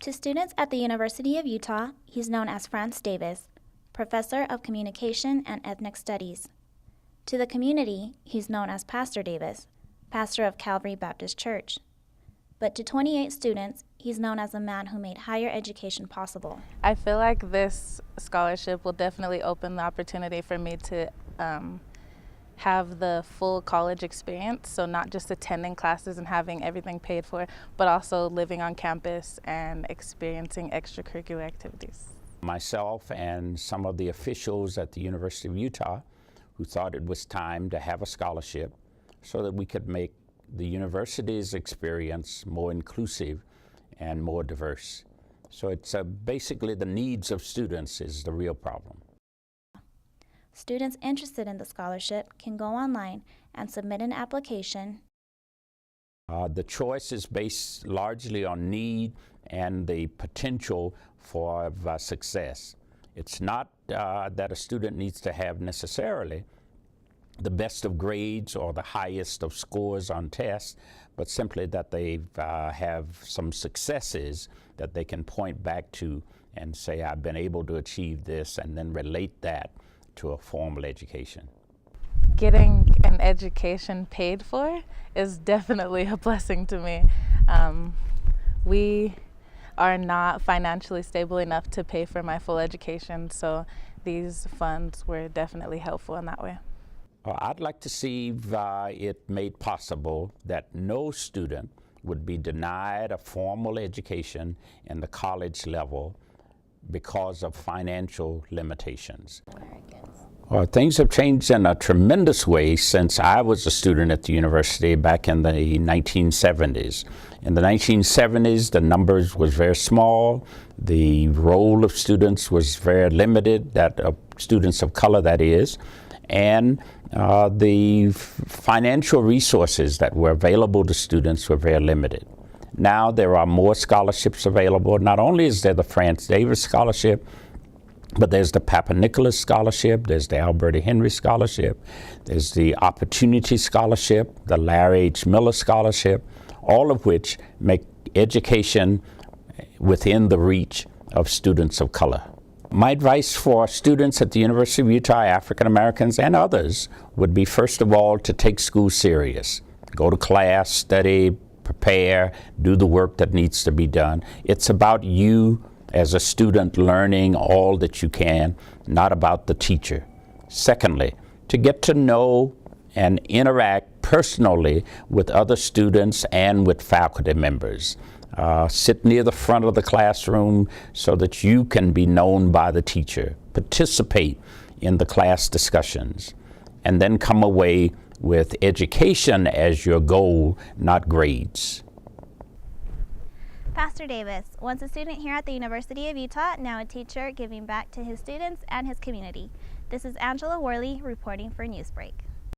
To students at the University of Utah, he's known as France Davis, Professor of Communication and Ethnic Studies. To the community, he's known as Pastor Davis, pastor of Calvary Baptist Church. But to 28 students, he's known as a man who made higher education possible. I feel like this scholarship will definitely open the opportunity for me to have the full college experience, so not just attending classes and having everything paid for, but also living on campus and experiencing extracurricular activities. Myself and some of the officials at the University of Utah who thought it was time to have a scholarship so that we could make the university's experience more inclusive and more diverse. So it's basically the needs of students is the real problem. Students interested in the scholarship can go online and submit an application. The choice is based largely on need and the potential for success. It's not that a student needs to have necessarily the best of grades or the highest of scores on tests, but simply that they have some successes that they can point back to and say, I've been able to achieve this, and then relate that to a formal education. Getting an education paid for is definitely a blessing to me. We are not financially stable enough to pay for my full education, so these funds were definitely helpful in that way. I'd like to see it made possible that no student would be denied a formal education in the college level because of financial limitations. Things have changed in a tremendous way since I was a student at the university back in the 1970s. In the 1970s, the numbers was very small. The role of students was very limited, students of color, that is. And the financial resources that were available to students were very limited. Now there are more scholarships available. Not only is there the France Davis Scholarship, but there's the Papa Nicholas Scholarship, there's the Alberta Henry Scholarship, there's the Opportunity Scholarship, the Larry H. Miller Scholarship, all of which make education within the reach of students of color. My advice for students at the University of Utah, African Americans and others, would be first of all to take school serious. Go to class, study, prepare, do the work that needs to be done. It's about you as a student learning all that you can, not about the teacher. Secondly, to get to know and interact personally with other students and with faculty members. Sit near the front of the classroom so that you can be known by the teacher. Participate in the class discussions, and then come away with education as your goal, not grades. Pastor Davis, once a student here at the University of Utah, now a teacher giving back to his students and his community. This is Angela Worley reporting for Newsbreak.